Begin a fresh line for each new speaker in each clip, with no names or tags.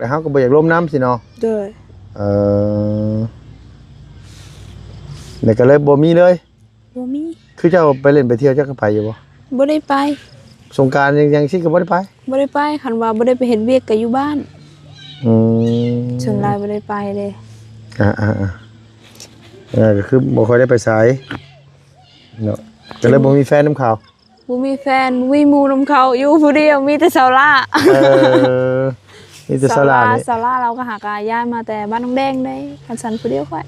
แต่เฮาก็บ่อยากล้มน้ำสิเนาะ
โดย
เนี่ยก็เลยบ่มีเลย
บ่มี
คือเจ้าไปเล่นไปเที่ยวเจ้าก็ไปอยู่บ่
บ่ได้ไป
สงกรานต์ยังสิก็บ่ได้ไป
บ่ได้ไปคันว่าบ่ได้ไปเฮ็ดเวียกก็อยู่บ้านส่วนหลายบ่ได้ไปเลย
ก็คือบ่ค่อยได้ไปไสเนาะก็เลยบ่มีแฟนนำเขา
บ่มีแฟนบ่มีหมู่นำเขาอยู่ผู้เดียวมีแต่สาวล่า
มีแต่สาวล่า
สาวล่าเราก็หากย้ายมาแต่บ้านน้องแดงได้คันสันผู้เดียวค่อย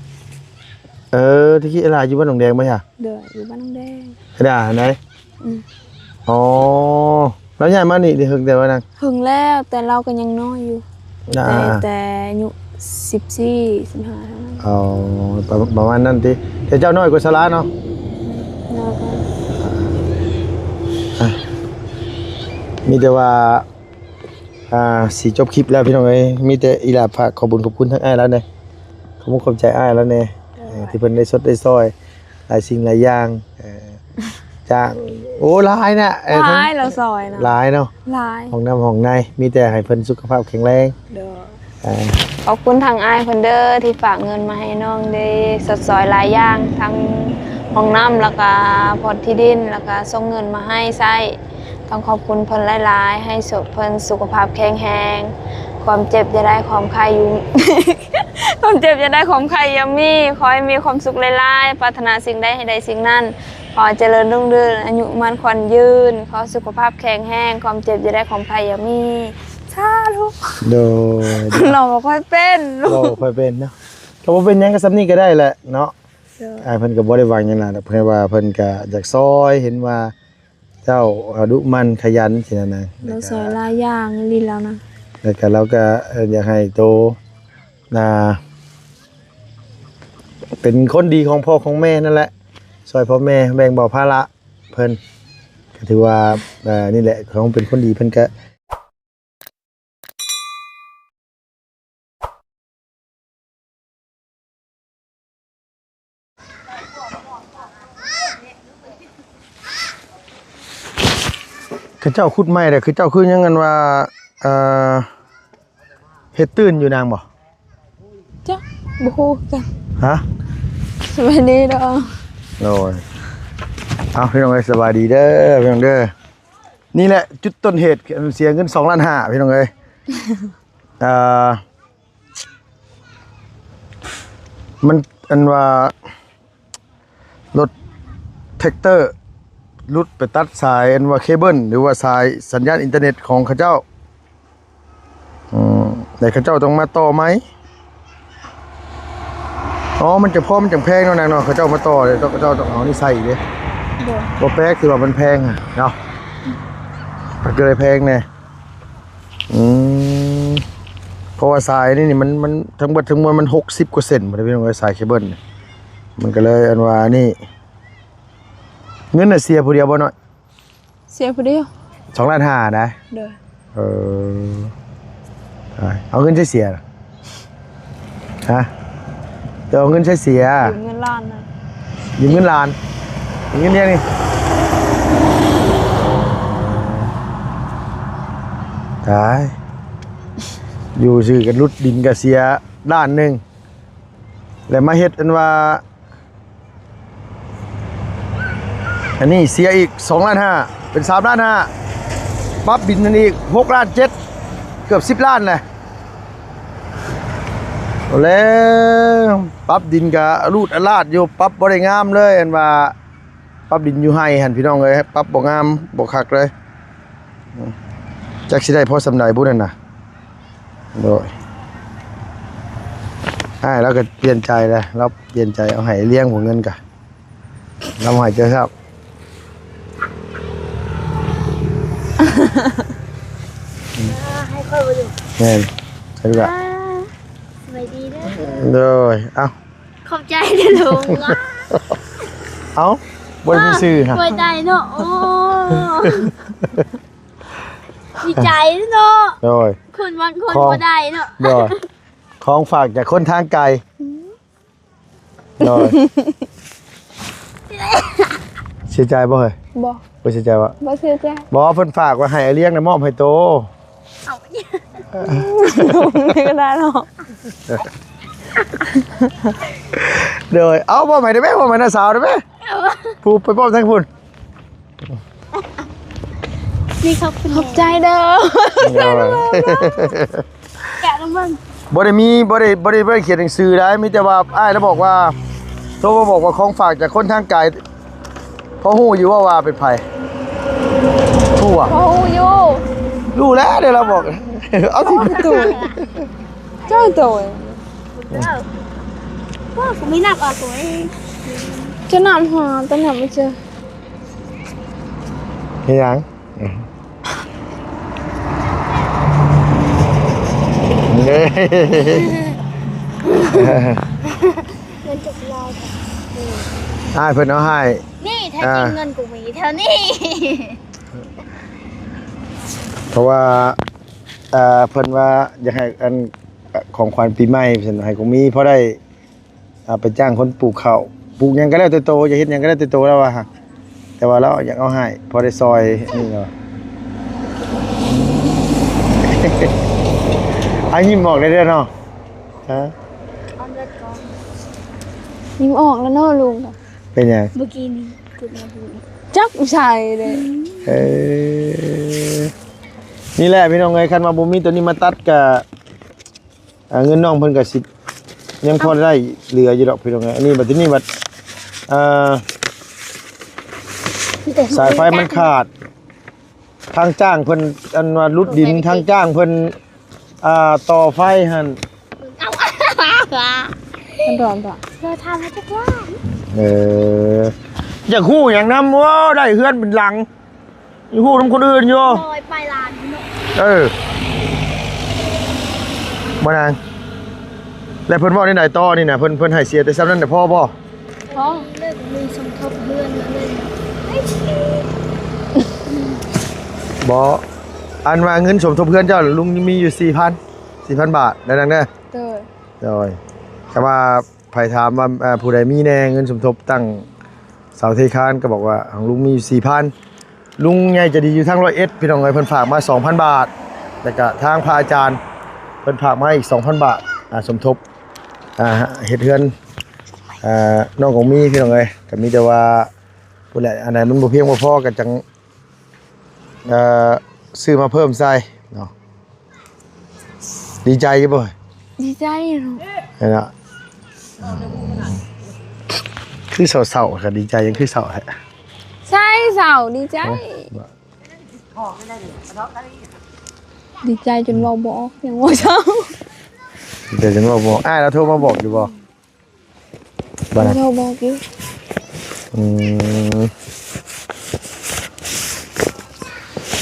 ที่คิดอะไรอยู่บ้านหนองแดงไหมฮะ
เด้ออยู่บ้านน้องแดง
ได้ไหนอ๋อแล้วย้ายมานี่ได้หึงแต่ว่านัง
หึงแล้วแต่เราก็ยังน้อยอยู่แต่อายุ14 15เท่านั้น
อ๋อประมาณนั้นติแต่เจ้าน้อยกว่าสลาเนาะมีแต่ว่าสิจบคลิปแล้วพี่น้องเอ้ยมีแต่อีหลาฝากขอบคุณทั้งอ้ายแล้วเนี่ยขอบใจอ้ายแล้วเนี่ยที่เพิ่นได้สดได้ซอยหลายสิ่งหลายอย่างจ้างโอ้หลายนะ
หลายเราซอยนะ
หลายเนาะ
หลาย
ห้องน้ำห้องในมีแต่ให้เพิ่นสุขภาพแข็งแรง
เด้อขอบคุณทางอ้ายเพิ่นเด้อที่ฝากเงินมาให้น้องได้สดซอยหลายอย่างทั้งห้องน้ำแล้วก็พอดที่ดินแล้วก็ส่งเงินมาให้ใช้ต้องขอบคุณเพิ่นหลายๆให้เพิ่นสุขภาพแข็งแรงความเจ็บจะได้ความไข้อยู่ ความเจ็บจะได้ความไข้ยังมีขอให้มีความสุขหลายๆปรารถนาสิ่งใดให้ได้สิ่งนั้นขอเจริญรุ่งเรืองอายุมั่นขวัญยืนขอสุขภาพแข็งแรงความเจ็บจะได้ความไข้ยังมีสาธุ
โด
น้องบ่ค่อยเป็น
ลูกบ่ค่อยเป็นเนาะก็บ่เป็นหยังก็ซ้ำนี้ก็ได้แหละเนาะเพิ่นก็บ่ได้หวังหยังน่ะเพิ่นว่าเพิ่นก็อยากซอยเห็นว่าเจ้าดุมันขยันสินั่นน่ะ
เราซอยหลายอย่างลีแล้วนะ
แล้วก็เราก็อยากให้โตเป็นคนดีของพ่อของแม่นั่นแหละช่วยพ่อแม่แบ่งเบาภาระเพิ่นก็ถือว่านี่แหละเขาเป็นคนดีเพิ่นก็คือเจ้าขุดไม้แต่คือเจ้าคือยังกันว่าเฮ็ดตื่นอยู่นางบ่
จ้ะบ่ฮู้กัน
ฮะ
สวัสดีเด้อ
โอ้ยเอาพี่น้องเอ้ยสบายดีเด้อพี่น้องเด้อนี่แหละจุดต้นเหตุเสียเงิน2.5 ล้านพี่น้องเอ้ยมันอันว่ารถแท็กเตอร์รุดไปตัดสายอันว่าเคเบิลหรือว่าสายสัญญาณอินเทอร์เน็ตของเขาเจ้าแต่เขาเจ้าต้องมาต่อไหมอ๋อมันจะพ่อมันจังแพงเนาะนางเนาะเขาเจ้ามาต่อเลยเขาเจ้าต้องเอานี่ใส่อีกเลยบ่แพงคือว่ามันแพงอ่ะเนาะมันก็เลยแพงแน่เพราะว่าสายนี่มันทั้งหมดทั้งมวลมัน60 กว่าเซนบ่ได้พี่น้องเอ้ยสายเคเบิลมันก็เลยอันว่านี่เงินน่ะเสียผู้เดียวบ่น้อย
เสียผู้เดียว
2.5 ล้านนะ
เด้อ
เอาเงินใช้เสียฮะเอาเงินใช้เสีย
ยืมเงินล้านนะ
ยืมเงินล้านยืมเงินเนี่ยนี่ตายอยู่ซื้อกันรุดดินกับเสียด้านหนึ่งแล้วมาเฮ็ดอันว่าอันนี้เสียอีก2.5 ล้านเป็น3.5 ล้านปั๊บบินนั่นอีก6.7 ล้านเกือบ10 ล้านเลยแล้วปั๊บดินกับรูดอลาดอยู่ปั๊บบ่ได้งามเลยอันว่าปั๊บดินอยู่ให้หันพี่น้องเลยปั๊บบ่งามบ่คักเลยจักสิได้พอสำใดบุนั่นน่ะโดยแล้วก็เปลี่ยนใจเลยเราเปลี่ยนใจเอาให้เลี้ยงหัวเงินกะเราให้เจอครับ
ให้ค่อยมาดู
แม่นใช่ป่ะ
สวัสดีด้วย
โดย
ขอบใจนะลุง
บนมีซื่อฮะ
ขอบใจเนาะโอ้ดีใจเนาะ
โดย
คนวันคนบ่ได้เนาะ
โดยของฝากจากคนทางไกลโดยเสียใจบ่เฮ้ยบ่เสียใจวะ
บ่เสียใจ
บ่เพิ่นฝากว่าให้เลี้ยงนะมอบให้โต
เอา
ไม่ก็ได้หรอก
เดี๋ยวเอาบ่ใหม่ได้ไหมบ่ใหม่น่าสาวได้ไหมพูไปป้อมทั้งพุ่น
นี่เขาคุณ
ขอบใจเด้อ
แกะแล้วมึง
บ่ได้เขียนหนังสือได้มีแต่ว่าอ้ายแล้วบอกว่าโทรมาบอกว่าของฝากจากคนทางไกลเพราะฮู้อยู่ว่าเป็นไผฮู้อ่ะ
โอ้ย
รู้แล้วเดี๋ยวเราบอก เอาสิ
ตัวเจ้าตัว
ว่าผมไม่หนักอ่ะสวย
จะนำหาแต่หาไม่เจอ
เฮ็ดหยังเด้
เงินจบลาย
อ้ายเพิ่นเอาให้
นี่แท้จริงเงินกูมีเท่านี้
เพราะว่าเพิ่นว่าอยากให้อันของขวัญปีใหม่เพิ่นให้กูมีเพราะได้ไปจ้างคนปลูกข้าวปลูกหยังก็แล้วแต่โตอย่าเฮ็ดหยังก็แล้วแต่โตแล้วว่าแต่ว่าเราอยากเอาให้พอได้ซอยนี่เนาะ อันยิ้มออกได้เด้อเนาะฮะ
เอาเงินก่อน
ยิ้มออกแล้วเนาะลุง
เป็นหยัง
เมื่อกี้นี้คุณมาดู
จักผู้ชายเลย
เออนี่แหละพี่น้องเอ้ยคันว่าบ่มีตัวนี้มาตัดก็เงินน้องเพิ่นก็สิยังพอได้เหลืออยู่ดอกพี่น้องเอ้ยอันนี้บัดนี้บัดสายไฟมันขาดทางจ้างเพิ่นอันว่ารุดดินทางจ้างเพิ่นต่อไฟหั่น
มันร้อนปะ
เราทำให้ทุกว่า
อยากฮู้หยังนำว่าได้เฮือนเป็นหลังอยากฮู้นํคนอื่นอยู่
ลอยไปลานเนาะ
บ่นางแล้วเพิ่นเว้าในไหนต่อนี่น่ะเพิ่นให้เสียแต่ซ้ำนั้นน่ะพอบ่
ท้อง
เลิกมีสมทบเพื่อนเลย
บ่อันว่าเงินสมทบเพื่อนเจ้าลุงมีอยู่ 4,000 บาทได้ดังเด้อ
เด้อ
โดยแต่ว่าไผถามว่าผู้ใดมีแน่เงินสมทบตั้งเสาเทคานก็บอกว่าของลุงมีอยู่ 4,000 ลุงใหญ่จะดีอยู่ทาง101พี่น้องเอ้ยเพิ่นฝากมา 2,000 บาทแล้วก็ทางพระอาจารย์เพิ่นฝากมาอีก 2,000 บาทสมทบเฮ็ดเฮือนน้องของมีพี่น้องเอ้ยก็มีแต่ว่าผู้ใดอันไหนมันบ่เพียงบ่พอก็จังซื้อมาเพิ่มใส่เนาะดีใจอยู่บ่
ดีใจเนาะ
นั่นน่ะคือเศร้าๆก็ดีใจยังคือเศร้าแท้
ใช่สาวดีใจ ดีใจจนเว้าบ่ออกยังว่าเช้า
เดี๋ยวฉันบอกเราโทรมาบอกอยู่บ่บ่นะ
โทรบอกอยู่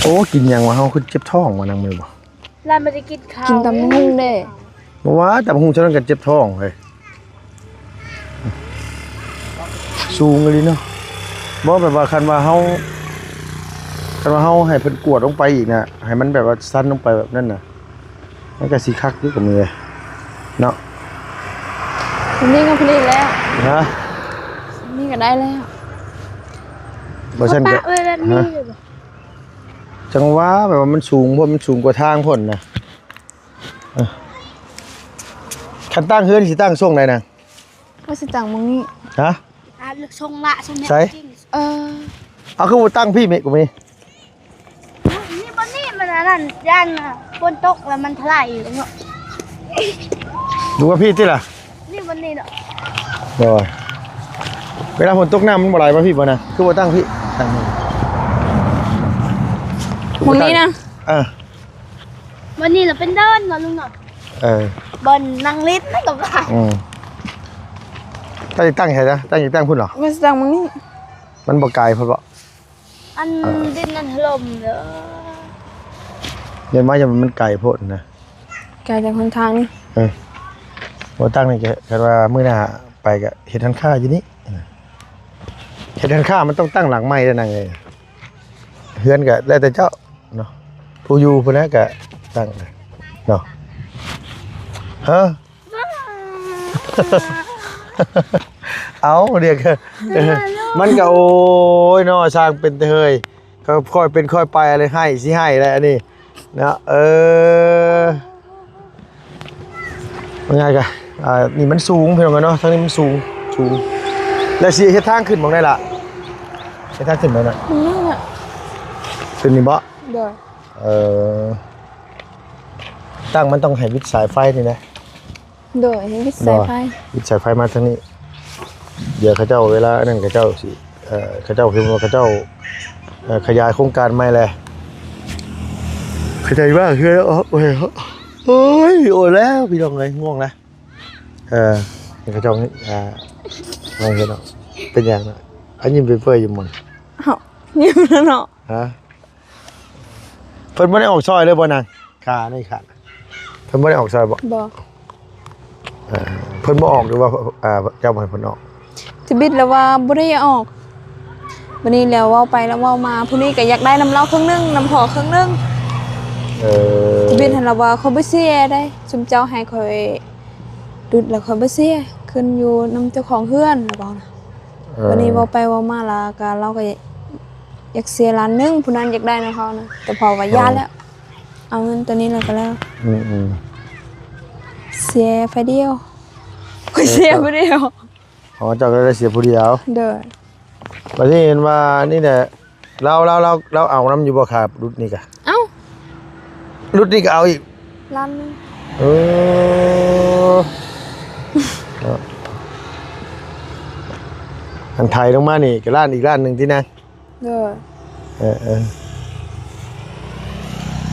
โอ้กินหยังวะเฮาคือเจ็บท้องว่านางมือบ่
ลานมันจะกินข้าว
กินตำหุ่งเด้
บ่ว่าแต่หุงฉันก็เจ็บท้องเฮ้ยสูงเลยเนาะบ่แบบว่าคันว่าเฮาให้เพิ่นกวดลงไปอีกน่ะให้มันแบบว่าสั้นลงไปแบบนั้นน่ะมันก็สิคักอยู่กับมือเนาะ
คนนี้ก็ผลิตแล้ว
ฮะ
คนนี้ก็ได้แล้ว
บ่ซั่นก็
ปะไว้แบบนี้เลยบ่
จังหวะแบบว่ามันสูงเพราะมันสูงกว่าทางพ่นน่ะคันตั้งเฮือนสิตั้งช่วงใดน่ะ
ว่าสิจังมึงนี่
ฮะ
ทรงละทรงแนว
ใส่
จริง
เออ
เอาคือว่าตั้งพี่เมฆกูมี
นี่บนนี่มันอันนั่นย่านน่ะบนโต๊ะแล้วมันถลายอยู่เนาะ
ดูว่าพี่ที่ล่ะ
นี่บนนี่เนาะ
เดี๋ยวเวลาฝนตกน้ำมันบ่ไหลมาพี่บ่นะคือว่าตั้งพี่ตั้งนี่
มึงนี่นะ
บนนี่เราเป็นเดินเนาะลุงเนาะ บนนางลิศนั่นกับว่า
ตั้งอีกตั้งใช่ไหมตั้งอีกตั้งพุ่นเหรอ
ว่าสิจังมึงนี่
มันบ่ไกลเพราะว่า
อันดินนั่นถล่มเด้อ
เดี๋ยวมาจะมันไกลโพดนะ
ไกลจากคนทางนี่
บ่ตั้งนี่แค่ว่ามื้อหน้าไปก็เฮ็ดทันค่าอยู่นี่เฮ็ดทันค่ามันต้องตั้งหลังไม้ด้วยนั่นเลยเฮือนก็แล้วแต่เจ้าเนาะผู้อยู่พุ่นนะก็ตั้งเนาะฮะ เอาเรียกมันก็โอ้ยเนาะสร้างเป็นเฮยก็ค่อยเป็นค่อยไปอะไรให้สิให้แล้วอันนี้ เนาะมันไงกันนี่มันสูงเพียงกันเนาะทางนี้มันสูงแล้วสิเฮ็ดทางขึ้นมองได้ล่ะเฮ็ดทางขึ้นได้น่ะ
นั่นน่ะ
ขึ้นนี่บ่
เด้อ
ตั้งมันต้องให้วิดสายไฟนี่นะ
เด้อนี่วิสัยไฟ
วิดสายไฟมาทางนี้เดี๋ยวเขาเจ้าเวลานั่นเขาเจ้าสิเขาเจ้าคือว่าเขาเจ้าขยายโครงการใหม่แหละเข้าใจว่าคือโอ้ยโอ้ยแล้วพี่น้องเลยง่วงนะเขาเจ้าไม่เห็นหรอกเป็นอย่างนั้นอันยิ้มเปื่อยๆอยู่หมด
เอ้ายิ้มแล้วเนาะ
ฮะเพิ่นบ่ได้ออกซอยเลยบ่นางขานี่ขาเพิ่นบ่ได้ออกซอยบ่
บ่
เพิ่นบ่ออกหรือว่าเจ้าบ่ให้เพิ่นออก
สิบิดแล้วว่าบ่ได้ออกวันนี้แล้วเว้าไปแล้วเว้ามาผู้นี้ก็อยากได้น้ำเราครึ่งนึงน้ำพอครึ่งนึงสิบิดให้เราว่าเขาบ่เสียได้ซุมเจ้าให้ข่อยดุดแล้วข่อยบ่เสียขึ้นอยู่นำเจ้าของเฮือนแล้วบอกนะวันนี้เว้าไปเว้ามาแล้วก็เราก็อยากเสียล้านนึงผู้นั้นอยากได้นะเขานะแต่พอว่าย่าแล้วเอาเงินตัวนี้แล้วก็แล้วเสียไฟเดียวข่อยเสียไฟเดียว
อ๋อเจ้าก็ได้เสียผู้เดียว
เด้อ
บัดนี้เห็นว่านี่แหละเราเอาน้ำอยู่บ่ครับรุดนี่กะ
เอ้า
รุดนี่ก็เอาอีก
ล้านนึง
อันไทยลงมานี่ก็ร้านอีกร้านหนึงที่นั่น
เด้อ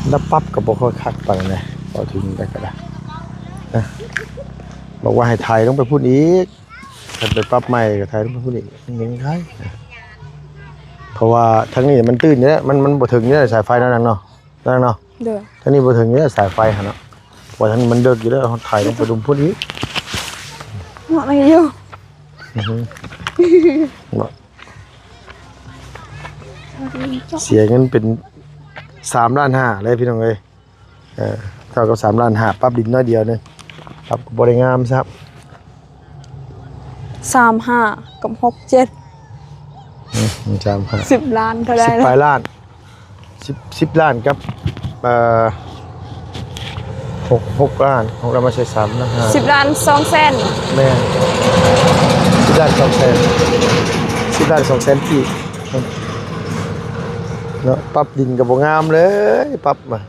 แล้วปั๊บก็บ่ค่อยคักปานนั้นพอถึงได้ก็ได้นะบอกว่าให้ไทยต้องไปพูดอีกถ้าไปปรับใหม่ก็ไทยต้องไปพูดอีกยังไงเพราะว่าทั้งนี้มันตื้นอยู่แล้วมันบ่ถึงอยู่แล้วสายไฟนั่นเนาะนั่นเนาะ
เด้อ
ทั้งนี้บ่ถึงอยู่แล้วสายไฟหั่นเนาะว่าทั้งนี้มันเดิกอยู่แล้วไทยต้องไปดุมพูดอีก
เหมาะอะไรอยู่
เสียเงินเป็น3.5 ล้านเลยพี่น้องเอ้ยเท่ากับ3.5 ล้านปรับดินน้อยเดียวนึงครับบ่ได้งามครับ
35กับ67 10 ล้านเท่าได้
10 ปลายล้าน10 ล้านกับ6 ล้านของเรามาใช้3 ล้าน
10 ล้าน2แสน
แม่10 ล้าน2แสน10 ล้าน2แสนกี่เนาะปรับดินก็บ่งามเลยปรับมา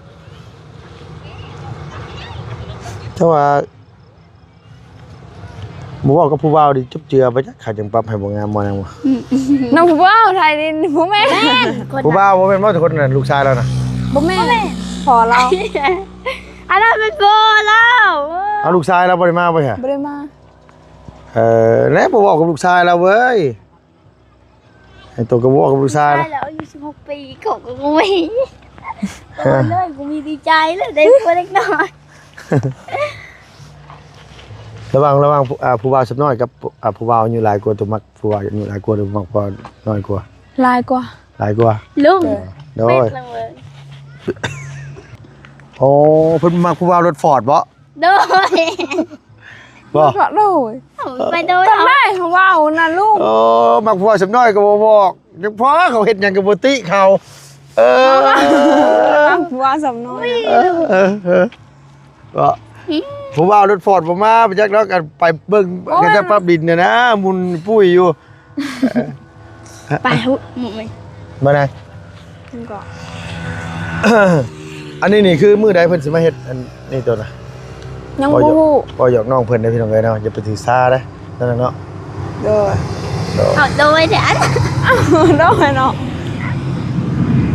ถ้าว่าบ่เว้ากับผู้บ่าวดิจุบเจือไปจักขาจังปรับให้บ่งามบ่นางบ่
น้องผู้บ่าวไทยนี่ผู้แม่
ผู้บ่าวบ่แม่นบ่ทุกคนน่ะลูกชายเราน่ะ
บ่แม่พอเรา
อันนั้นเป็นโบแล้ว
เอาลูกชายเราบ่ได้มาบ่ฮะ
บ่ได้มา
แล้วบ่เว้ากับลูกชายเราเว้ยให้ตัวก็บ่เว้ากับลูกชาย
ได้
นะ
แล้วอายุ16 ปีเขาก็งงโอ้เลยกูมีดีใจเลยได้ตัวเล็กน้อย
ระหว่างผู้บ่าวสักน้อยกับผู้บ่าวอายุหลายกว่าตัวมักผู้บ่าวอายุหลายกว่าหรือมักผู้บ่าวน้อยกว่า
ลายกว่า
หลายกว่า
ลุง
โด
เป็
ย
ดละเมอ
โอ้เพิ่นมักผู้บ่าวรถฟอร์ดบ่
โดย
บ่
ก็โดย
ไปโดย
ก็ได้เขาว้าวนะลูก
โอ้มักผู้บ่าวสักน้อยก็บ่บอกจังพอเขาเฮ็ดหยังก็บ่ติเขา
ว่าสำน้อย
ก็ผู้บ่าวรถฟอร์ดบ่มาไปจักแล้วกันไปเบิ่งกันจะปรับดินเนี่ยนะมุนปุ้ยอยู่
ไปหุหมุ่ย
มาไหน
ก็
อันนี้นี่คือมื้อใดเพิ่นสิมาเฮ็ดอันนี้ตัวน่ะ
ยังบ่ฮู้
บ่หยอกน้องเพิ่นได้พี่น้องเอ้ยเนาะอย่าไปถือซาเด้นั่นน่ะเนาะ
เด้อ
เอาโดยเดี๋ยว
โดยเนาะ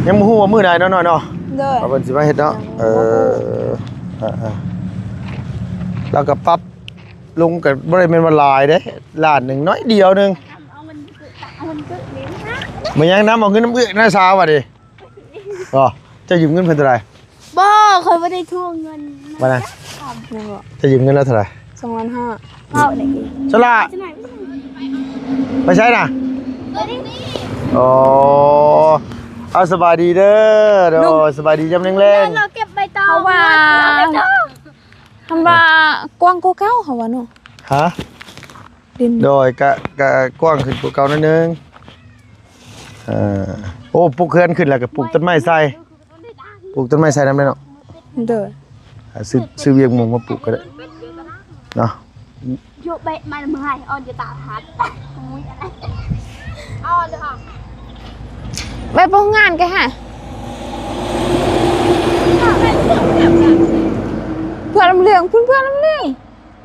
ยังบ่ฮู้ว่ามื้อใดเนาะเนาะ
เด้อ
ว่าเพิ่นสิมาเฮ็ดเนาะแล้วก็ปรับลงก็บ่ได้แม่นว่าหลายเด้ล้านหนึงน้อยเดียวหนึง
เอามันนี่นะ
มันยังนำเอาเงินน้ำเอื้อน้าสาวว่ะดิบ่จะยืมเงินเพิ่นเท่าไหร่
บ่เคยไม่ได้ทวงเงิน
มานะ
นี่ก็
จะยืมเงินแล้วเท่าไหร่
2.5 ล้าน
เอาไหนกิน
สละ
จะไหน
ไปใช้น่ะ
เออนี่
อ๋อเอาสบายดีเด้อเด้อสบายดีจำแรง
เราเก็บใบตอง
เขาว่าทำว่ากว้างกว่าเก่าเขาว่าเนาะ
ๆฮะ
ดิน
โดยกะกว้างขึ้นกว่าเก่านิดนึงโอ้ปลูกเขื่อนขึ้นแล้วก็ปลูกต้นไม้ใส่ ปลูกต้นไม้ใส่น้ำได้เนาะ
เด้อ
ซื้อเวียงมุงมาปลูกก็ได้เนาะ
โยเบะมันมือให้ออนจะตาหัดมุ้ยอะไรออนเลยค่ะ
ไปโรงงานกันฮะเพื่อนลำเลียงเพื่อนลำเลียง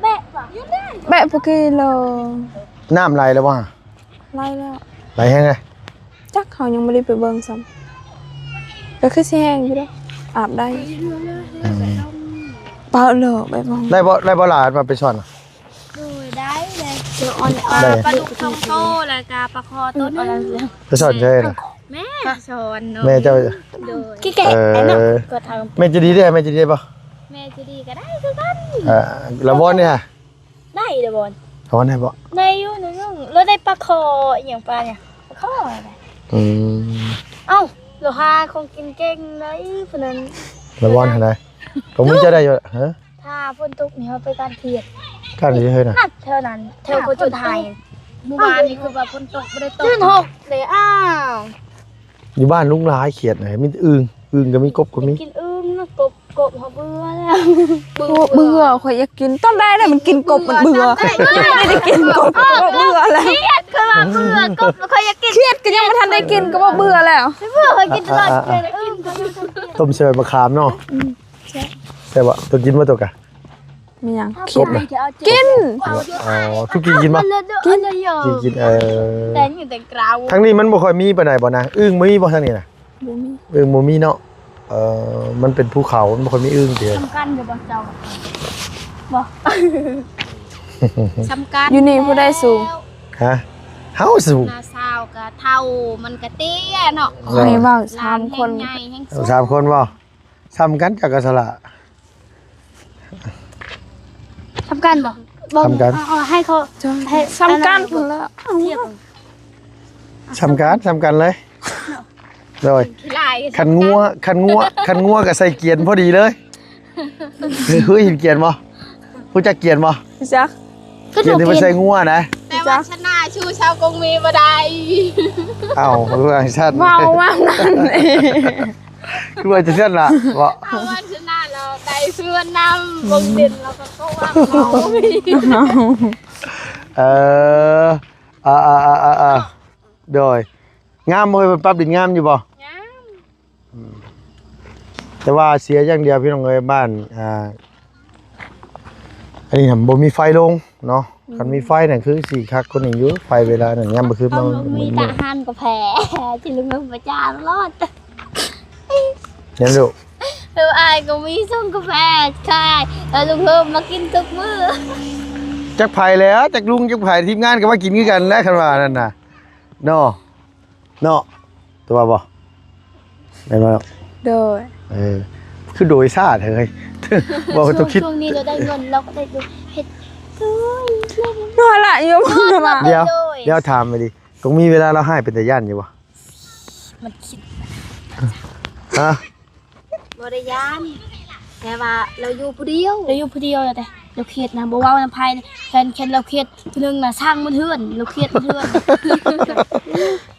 เบะป่ะยุ่งได้
แบะปกิโล
น้ำไหลแล้วบ่
ไล่แล้ว
ไหลแห้งไง
จักเขายังไม่ได้ไปเบิ่งซ้ำก็คือสิแห้งอยู่เด้ออาบได้เปล่าเลยไปมอง
ได้บ่หลานมาไปซ่อนอะ
ดูได้เลยเจอออน
ได้
ปลาดุกทองโตแล้วก็ปลาคอต้นอะไรเลย
ไปซ่อนใช่น่ะ
แม่สอนเนาะ
แม่เจ้า
ดูกี่แก่ไอ้เนาะก็ท
แม่จะดีได้แม่จะดีได้บ่
ำแม่จะดีก็ได้คือกัน
ละบ่เนี่ย
ได้เด้อบอล
ละบ่ได้บ่
ในอยู่ในนึงแล้วได้ปลาคออย่างปลาเนี่ยปลาคออะไร
อืม
เอ้าโลหะคงกินเก่งเลยพนัน
ละบ่หั่นได้ผมมีจะได้อยู่ฮะ
ถ้าฝนตกนี่เขาไปการเทียด
กันเฮ้ยน่ะ
นัดเท่านั้นเท่าคนจุดไทยเมื่อวานนี่คือแบบฝนตกไม่ได้ตกลื่นหกเลยอ้าว
อยู่บ้านลุงหลายเขียดไหนมีอึ่งก็มีกบก็มี
กินอึ้งนะกบเขาเบื่อแล้ว
เบื่อข่อยอยากกินตอนแรกเลยมันกินกบมันเบื่อไม่ได้กินกบก็เบื่อแล้ว
เครียดคือว่าเบื่อกบเขาอยากกิน
เครียดก็ยังไม่ทันได้กินก็ว่าเบื่อแล้ว
เบื่อเขากินตลอดเลยอึ้ง
ต้มเชยมะขามเนาะใช่บ่ตัวกินบ่ตัวกะ
มีหยัง
กบนะ
กิน
อ๋อทุกกินบ่
กินเลยเยอะ
กิน
แต่อยู่แต่กราว
ทั้งนี้มันบ่ค่อยมีปานใดบ่นะอึ่งมีบ่ทางนี้น่ะ
บ่มี
อึ่งบ่มีเนาะมันเป็นภูเขามันบ่ค่อยมีอึ่งเด้อ
สำคัญอยู่บ่เจ้าบ่สำคัญ
อยู่นี่ผู้ได้สูง
ฮะเฮาสูง
นาซาวกะเท่ามันกะเตี้ยเนาะ
ข่อยเว้า3คน
ใหญ่แห้ง
เอาสามคนบ่ซ้ำกันจักกะสละ
สำคัญบ่ให้เขา
ให้ซ้ำกันพุ่นแล้ว
เทียบ
ซ้ำกันเลยโดย
ขี้ลาย
คันงัวก็ใส่เกียนพอดีเลยเฮ้ยเห็นเกียนบ่รู้จักเกียนบ่
จัก
ก็
เกียนที่มันใส่งัวนะ
แต่ว่าชนะชูชาวกงมีบ่ได้
อ้าวเรื่องชาติ
เว้าว่านั่นเอง
คือว่าจะเช่นล่ะบ่
เอาวันชนะเราได้เพื่อนนำวงดินเราก็ว่าเมา
เออโดยงามบ่เฮ้ยมันปรับดินงามอยู่บ่แต่ว่าเสียอย่างเดียวพี่น้องเอ้ยบ้านอันนี้บ่มีไฟลงเนาะคันมีไฟนั่นคือสิคักคนหนึงอยู่ไฟเวลานั้นยามบ่คือมัน
มีตาหันกับแผลที่ลุงมันประจานรอด
เนี่ยลูก
แล้วอายก็มีส่งกาแฟใช่แล้วลุงเพิ่มมากินทุกมื้อ
จักไผแล้วจักลุงจักไผทีมงานก็มากินคือกันแล้วคันว่านั่นน่ะเนาะตัวบ่แม่นบ่เนาะ
โดย
คือโดยซาดเฮ้ย บอกว่าต้องคิด
ช่วงนี้เราได้เงินเราก็ได้ดูเฮ็ดด้วย
นอนละอยู่บ่ล่ะ
เดี๋ยวถามไปดิตรงมีเวลาเราให้เป็นแต่ย่านอยู่บ่
มันคิด
ฮะ
บ่ได้ยานแต่ว่าเราอยู่ผู้เดียวแต่เราเครียดนะบ่ว่าน้ำพายแค่เราเครียดเรื่องน่ะสร้างมันเฮือนเราเครียดมันเฮือน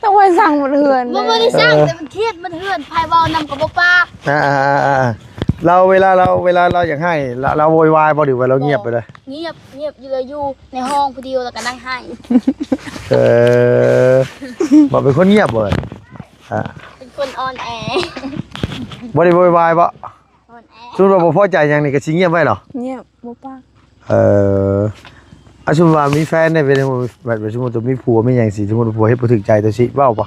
ต้องไว้สั่งหมดเฮือน
บ่ได้สร้างแต่มันเครียดมันเฮือนพายเว้านำกับบ่ปาก
เราเวลาเราอยากให้เราโวยวายบ่หรือว่าเราเงียบไปเลย
เงียบอยู่เลยอยู่ในห้องผู้เดียวแล้วก็นั่งให้
บอกเป็นคนเงียบเบิด
เป็นคนออนแอ
บ่ได้โวยวายบ่
ออนแอ
สมมุติว่าบ่พอใจหยังนี่ก็สิเงียบไว้เหรอ
เงียบบ่ปาก
สมมุติว่ามีแฟนได้เป็นแบบสมมุติว่ามีผัวมีหยังสิสมมุติว่าผัวเฮ็ดบ่ถูกใจตัวสิเว้าบ่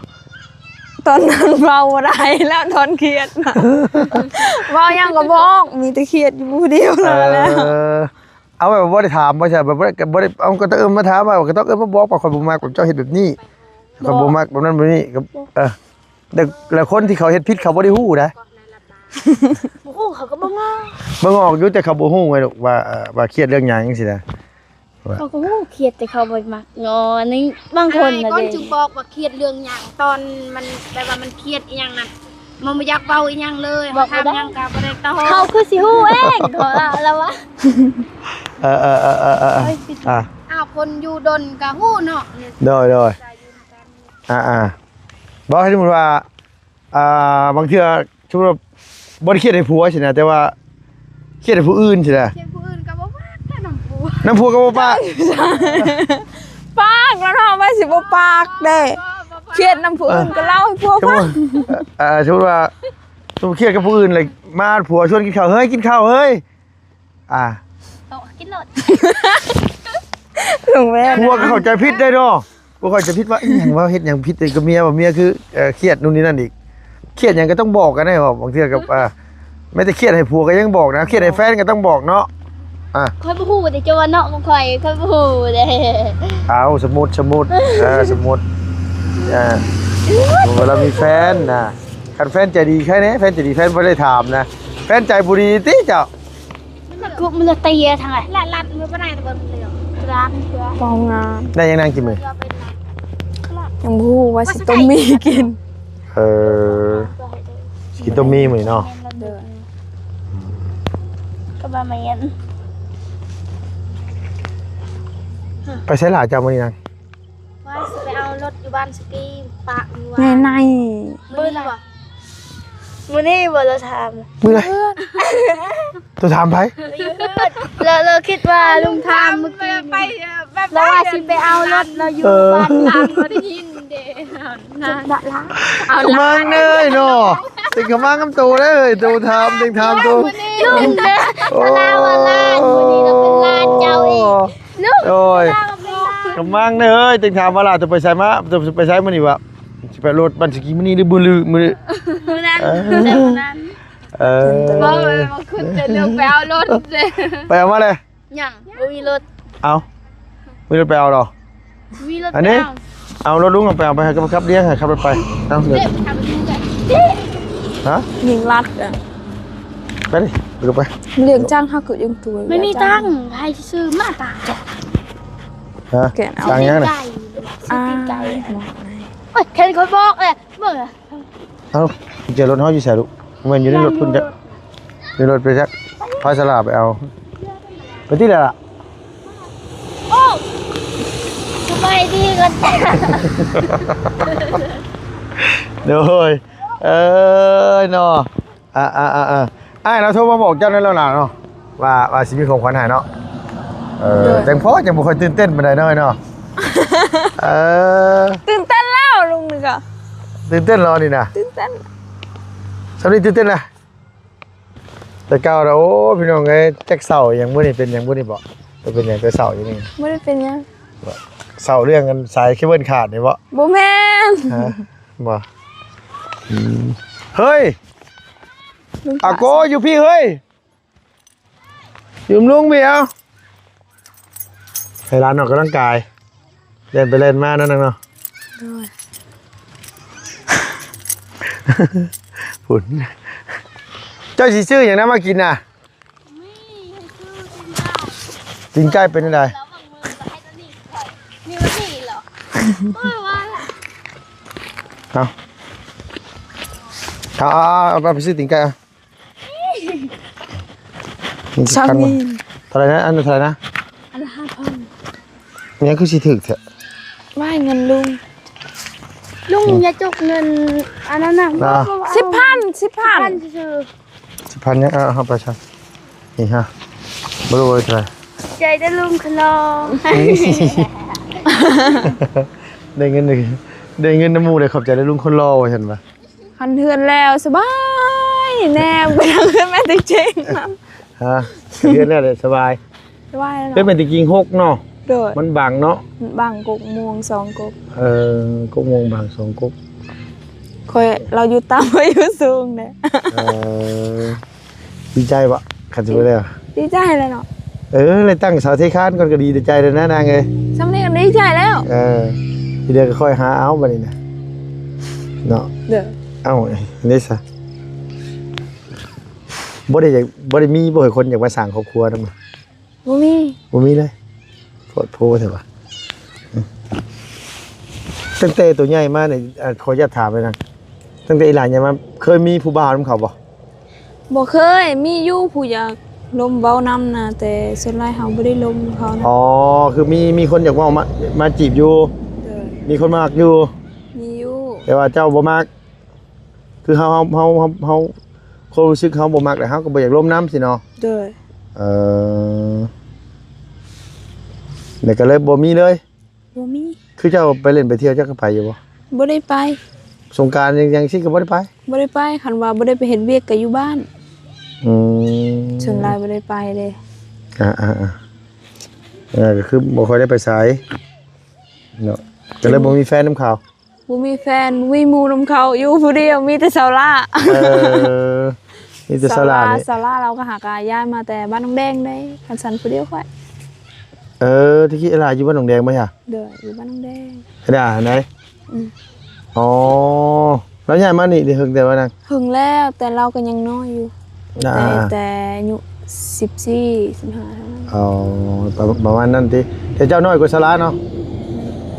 ตอนนั้นเว้าบ่ได้แล้วตอนเครียดน่ะเว้าหยังก็บอกมีแต่เครียดอยู่ผู้เดียวแล้วแหละ
เอาแบบบ่ได้ถามบ่ใช่แบบบ่ได้เอาก็ต้องมาถามว่าก็ต้องมาบอกว่าคนบ่มักเจ้าเฮ็ดแบบนี้คนบ่มักแบบนั้นแบบนี้ก็แต่คนที่เขาเฮ็ดผิดเขาบ่ได้ฮู้นะ
โอ้โหเขาก็บ่งอ
บ่งอกอยู่แต่เขาบ่ฮู้ไงลูกว่าเครียดเรื่องหยังจังซี่นะ
เขาก็ฮู้เครียดแต่เขาบ่มักงอนี่บางคนน่ะ
ก่อน
เด้
จึงบอกว่าเครียดเรื่องหยังตอนมันแบบว่ามันเครียดอีหยังน่ะมันบ่อยากเว้าอีหยังเลยถามหยังก็บ่ได้ตอบ
เขาคือสิฮู้เองเขาแล้วว่า
อ้าวคนอยู่ดนก็ฮู้เนาะ
โดยบอกให้สมมุติว่าบางเทื่อสมมุติว่า บ่ได้เครียดให้ผัวสินะแต่ว่าเครียดให้ผู้อื่นสินะ
เทียนผู้อื่นก็บ่ว่าแต่น้ำผัว
น้ำผัวก็บ่ปาก
ปากแล้วเนาะว่าสิบ่ปากเด้เครียดน้ำผู้อื่นก็เล่าให้พวก
สม
ฟั
มุ
ง
ติสมมุติว่าสมมุติเครียดกับผู้อื่นเลยมาผัวชวนกินข้าวเฮ้ยกินข้าวเฮ้ย
โตกินรถ
ถึงแม่
ผัวก็เข้าใจผิดได้เนาะผัวเข้าใจผิดว่าอีหยังว่าเฮ็ดหยังผิดกับเมียว่าเมียคือเครียดนู่นนี่นั่นอีกเครียดหยังก็ต้องบอกกันได้บ่บางเทื่อกับไม่ได้เครียดให้ผัวก็ยังบอกนะเครียดให้แฟนก็ต้องบอกเนาะ
ค่อยบ่ฮู้แต่จะว่าเนาะของข่อยค่อยบ่ฮู้เด้
เอาสมมุติสมมุติเวลามีแฟนนะคันแฟนใจดีแค่นี้แฟนใจดีแฟนไม่ได้ถามนะแฟนใจบุรีติเจ้า
กูมันจะตีทางไหน
ลัดมือบ่ได้แต่เบิ่งเดียว
ร้านเพื่อ
ปองงาม
ได้ยังนางกินมือ
ยังบ่ฮู้ว่าสิต้มมีกิน
กินต้มมีมือเนาะ
ก็มาเมียน
ไปใช้หลาจ้ามือนี่นาง
ว่าสิไปเอารถอยู่บ้านสกีปะมือว่า
ใน
มื้อน่ะบ่
มื้อนี้บ่เราถาม
มืออะไรตัวถามไผ
เราคิดว่าลุงทามเมื่อกี้
ไปแบบ
เราว่าสิไปเอารถเราอยู่บ้าน
หลานบ่ได้ยินเด้นะ
ละละ
กำมังเลยเนาะติงกำมังกำตัวเลยตัวถามติงถามตัว
ลุงเด้อลาว่าลานมื้อนี้เราเป็นลานเจ้าอีกลุง
โอ้ย
ลาว่าเป็นลาน
กำมังเลยติงถามว่าล่ะจะไปใช้มาจะไปใช้มื้อนี้วะสิไปรถบันสกีมื้อนี้หรือมื้อลือมื้อ
มื้อนั้นมื้อนั้น
บ่มาขึ้นแต่เรื่องไปเอารถเลย
ไปเอามาเลย
ยังบ่มีรถ
เอาไม่ได้ไปเอาหรอ
มีรถ
อันนี้ เอารถลุงเอาไปเอาไปให้ขับเลี้ยงให้ขับรถไปเอาเดี๋ยว
ทำดูกัน
ฮะ
ยิงรัดอ่ะ
ไปดิไปดูไป
เลี้ยงจ้างเฮาก็ยังตัว
ไม่มีตังค์ให้ซื้อมาตา
ฮะ
แกะเอา
ตังค์ยังไง
ไก่ซื้อตีนไก่
หมดเลย
เอ้ยเห็นคนบอกเลยเมื่อ
เอาเจอรถห้อยอยู่ใส่ลูกมันอยู่ในรถพุ่นจะในรถไปสักพาสลาไปเอาไปที่ไหนล่ะ
โอ้สบายดีกันจ้ะ
เดี๋ยวเฮ้ยเนาะไอ้เราโทรมาบอกเจ้านั่นแล้วนะเนาะว่าสิมีของขวัญให้เนาะจังพ่อจังบ่ค่อยตื่นเต้นปานใดเนาะเนาะ
ตื่นเต้นแล้วลุงนึกอ่ะ
ตื่นเต้นรอนี่นะ
ตื่นเต้น
สำนี้ตื่นเต้นนะแต่เก่าเราโอ้พี่น้องไงแจ็คเสาอย่างมื้อนี้เป็นอย่างมื้อนี้บ่เป็นอย่างแต่เสาอย่างนี้
บ่ได้เป็นหยัง
เสาเรื่องกันสายเคเบิลขาดนี่บ่
บ่แม่น
ฮะบ่เฮ้ย
ลุง
อาโกอยู่พี่เฮ้ยยืมลุงมีเอาให้ร้านออกกำลังกายเล่นไปเล่นมานั่นเนาะฝุ่นเจ้าสิซื้ออย่างนั้นมากินน่ะกินใกล้เป็นอะไร
มีวันนี้เหรอ
เอาไปซื้อติ่งไก่เอา
ชาวนี้
เท่าไหรนะอันเท่าไหรนะ
อันละ5,000
เนี่ยคือสิถึกเถอะ
ว่าให้เงินลุง
ลุงอย่าจกเงินอันนั้นน่ะ
10,000
ซื้อ
10,000เนี่ยเอาไปใช่นี่ฮะไม่รู้ว่าเท่าไหร
ใจได้ลุงขนม
ได้เงินเลยได้เงินน้ำมูเลยขอบใจได้ลุงคนรอไว้เห็นปะ
คันเทือนแล้วสบายแน่ไปทางเพื่อนแม่จริงๆนะ
ฮะเรียนแล้วเลยสบาย
สบายแล้ว
เป็น
เนาะ
เป็นติกิง6เนาะ
โดด
มันบังเนาะ
บางกกม่วง2กก
กุ๊กงงบัง2กุ๊ก
คอยเราอยู่ต่ำไว้อยู่สูงเนี่ย
ดีใจปะขัดสวยเลย
ดีใจเลยเนาะ
เลยตั้งเสาเทคานก่อนก็ดีใจเลยนะนางเอ้ย
สำเนียงดีใจแล้ว
ทีเดียวก็ค่อยหาเอาบัดนี้นะเนาะ
เด้อ
เอ้านี่ซะบ่ได้มีบ่ให้คนอยากมาสร้างครอบครัวนำ
บ่มี
บ่มีเลยโพดโพเถอะว่ะตั้งแต่ตัวใหญ่มาเนี่ยขออนุญาตถามเลยนะตั้งแต่อีหลานใหญ่มาเคยมีผู้บ่าวนำเขาบ่
บ่เคยมีอยู่ผู้อยากลมเว้านำนะแต่ส่วนหลายเฮาบ่ได้ลมเขานะ
อ๋อคือมีคนอยากเว้ามาจีบอยู่
เด้อ
มีคนมามักอยู่
มีอยู่
แต่ว่าเจ้าบ่มักคือเฮา ความรู้สึกเฮาบ่มักแล้วเฮาก็บ่อยากร่วมน้ำสิเนาะ
โดย
เนี่ยก็เลยบ่มีเลย
บ่มี
คือเจ้าไปเล่นไปเที่ยวเจ้าก็ไปอยู่บ่
บ่ได้ไป
สงกรานต์ยังสิก็บ่ได้ไป
บ่ได้ไปคันว่าบ่ได้ไปเฮ็ดเวียกก็อยู่บ้าน
อืม
ส่วนหลายบ่ได้ไปเด้
ก็คือบ่ค่อยได้ไปไสเนาะก็เลยบ่มีแฟนนำเขา
บ่มีแฟนบ่มีหมู่นำเขาอยู่ผู้เดียวมีแต่เสาล่า
มีแต่สลานี่
เสาล่าเราก็หากาย้ายมาแต่บ้านน้องแดงได้คันสันผู้เดียวค่อย
ที่คิดอะไรอยู่บ้านหนองแดงบ่ฮะ
เด้ออยู่บ้านน้องแดง
ได้ไหน
อืม
อ๋อแล้วย้ายมานี่ได้ถึงแต่ว่านั้น
หึงแล้วแต่เราก็ยังน้อยอยู่
อ่า
แต่อายุ14 15เท่านั้น
อ๋อประมาณนั้นติแต่เจ้าน้อยกว่าสลาเนาะ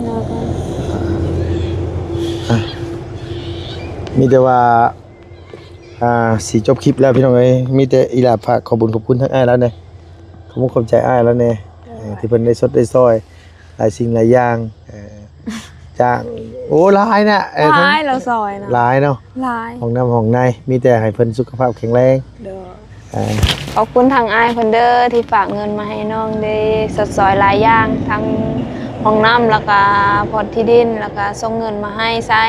แล้วก็
มีแต่ว่าสิจบคลิปแล้วพี่น้องเอ้ยมีแต่อีหลาฝากขอบคุณทั้งอ้ายแล้วเนี่ยขอบคุณขอบใจอ้ายแล้วเนี่ยที่เพิ่นได้สดได้ซอยหลายสิ่งหลายอย่างจ้างโอ้หลายนะ
หลายเราซอยนะ
หลายเนาะ
หลาย
ห้องน้ำห้องในมีแต่ให้เพิ่นสุขภาพแข็งแรง
เด้อขอบคุณทางอ้ายเพิ่นเด้อที่ฝากเงินมาให้น้องได้สดซอยหลายอย่างทั้งห้องน้ำแล้วก็พอดที่ดินแล้วก็ส่งเงินมาให้ใช้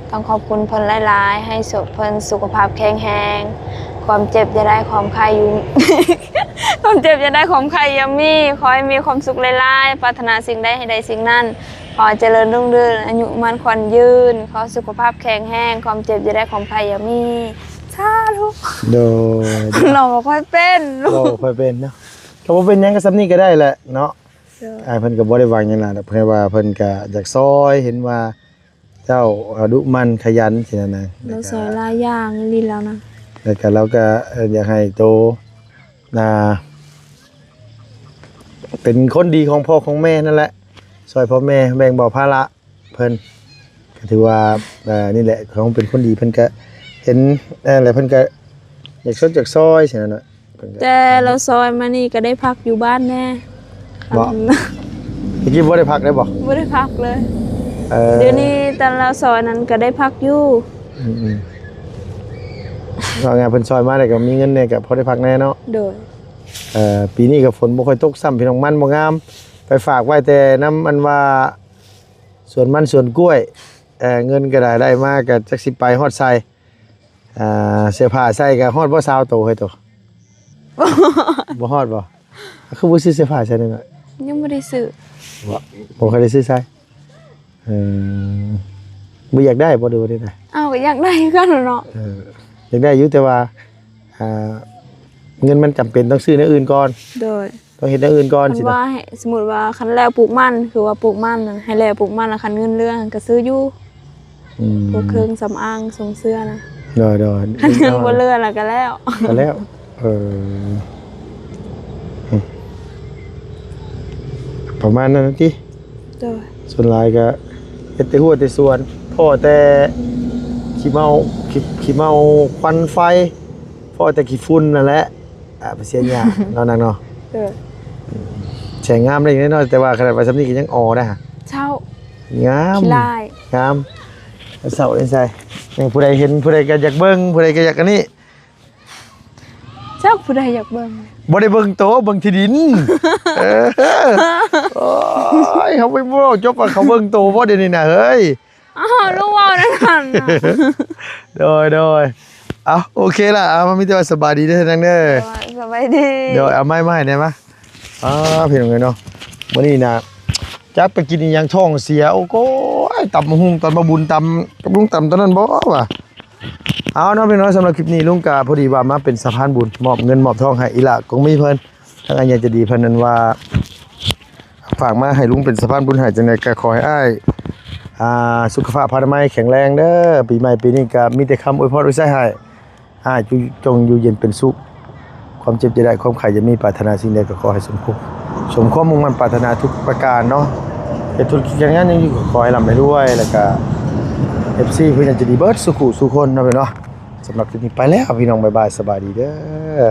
ต้องขอบคุณเพิ่นหลายๆให้เพิ่นสุขภาพแข็งแรงความเจ็บจะได้ความไข้อยู่ ความเจ็บจะได้ความไข้อย่ามีขอให้มีความสุขหลายๆปรารถนาสิ่งใดให้ได้สิ่งนั้นขอเจริญรุ่งเรืองอายุมั่นขวัญยืนขอสุขภาพแข็งแรงความเจ็บจะได้ความไข้อย่ามีสาธุ
โดย
เราบ่ค่อยเป็นลู
ก็
ก
ค่อยเป็นเนาะถ้าบ่เป็นหยังก็ซำนี้ก็ได้แหละเนาะอ้ายเพิ่นก็บ่ได้หวังหยังล่ะเพิ่นว่าเพิ่นก็อยากซอยเห็นว่าเจ้าดุมันขยันสินั่นน่ะ
เราสอยหลายอย่างนี่แล้วนะ
แล้วก็เราก็อยากให้โตเป็นคนดีของพ่อของแม่นั่นแหละซอยพ่อแม่แบ่งเบาภาระเพิ่นก็ถือว่านี่แหละเขาเป็นคนดีเพิ่นก็เห็นอะไรเพิ่นก็อยากสดจากซอยสินั่นน่ะเพิ่นก็
แต่เราซอยมานี่ก็ได้พักอยู่บ้านแน่
บ่ เมื่อกี้บ่ได้พักได้บ่
ไม่ได้พักเลย
เออ
เดี๋ยวนี้ตอนเราซอยนั้นก็ได้พักอยู่
อืมว่าไงเพิ่นซอยมาได้ก็มีเงินเนี่ยก็พอได้พักแน่เนาะ
โดย
ปีนี้ก็ฝนบ่ค่อยตกซ้ำพี่น้องมันบ่งามไปฝากไว้แต่น้ำมันว่าสวนมันสวนกล้วยเงินก็ได้มาก็จักสิไปฮอดไสเสื้อผ้าใส่ก็ฮอดบ่20โตเฮ้ยโต บ่ฮอดบ่คือบ่ซื้อเสื้อผ้าใส่นี่น่ะ
ยังไม่ได้ซื้อ
บ่เคยได้ซื้อใส่บ่อยากได้บ่ดูได้ได้
อ้าวก็อยากได้กันเนาะ
อยากได้อยู่แต่ว่าเงินมันจำเป็นต้องซื้อในอื่นก่อน
โดย
ต้องเฮ็ดในอื่นก่อน
คัน
สิ
ว่าให้สมมุติว่าคันแล้วปลูกมันคือว่าปลูกมันน่ะให้แล้วปลูกมันแล้วคันเงินเรื่องก็ซื้ออยู่พวกเครื่องสำอางทรงเสื้อนะ
ดอย
คันเงินบ่เรือแล้วก็แล้ว
ก็แล้วประมาณนั้นติ
โดย
ส่วนหลายก็เฮ็ดแต่หัวแต่ส่วนพ่อแต่ขี้เมาควันไฟพ่อแต่ขี้ฝุ่นนั่นแหละไปเสียหญ้า เนาะนางเนาะ
โดย
แสงงามได้อยู่แน่นอนแต่ว่าขนาดว่าซำนี้ก็ยังได้ฮะ
เช่าง
าม
ขี้ลาย
งามเสาเลยใส่ยังผู้ใดเห็นผู้ใดก็อยากเบิ่งผู้ใดก็อยากอันนี้
เจ้าผู้ใดอยากเบิ่ง
บ่ได้เบิ่งโตเบิ่งที่ดิน โอ้ยเขาไปบ่จบว่าเขาเบิ่งโตบ่เดี๋ยวนี้น่ะเฮ้ย
อ้าวลูกเว้านั่นน่ะ
โดยเอาโอเคล่ะเอามามีแต่ว่าสบายดีเด้อทั้งเด้อ
สบายดี
เดี๋ยวเอาไม้มาให้ได้มั้ยพี่น้องเอ้ยเนาะมื้อนี้น่ะจักไปกินอีหยังท้องเสียโอ้โกยตำหุงตอนมาบุญตำกับลุงตำตอนนั้นบ่ว่ะเอาเนาะพี่น้องสำหรับคลิปนี้ลุงกาพอดีว่ามาเป็นสะพานบุญมอบเงินมอบทองให้อีหละกงมีเพิ่นทางอันใหญ่จะดีเพิ่นนั้นว่าฝากมาให้ลุงเป็นสะพานบุญให้จังได๋ก็ขอให้อ้ายสุขภาพพลานามัยแข็งแรงเด้อปีใหม่ปีนี้ก็มีแต่คำอวยพรอวยไสให้อ้ายจงอยู่เย็นเป็นสุขความเจ็บจะได้ความไข้จะมีปรารถนาสิ่งใดก็ขอให้สมความมุ่งมั่นปรารถนาทุกประการเนาะเฮ็ดธุรกิจการงานยังอยู่ก็ขอให้ร่ำให้รวยแล้วก็ FC เพิ่นจะดีเบิดสุขุสุคนเนาะพี่เนาะสำหรับคลิปนี้ไปแล้วพี่น้องบ๊ายบายสบายดีเด้อ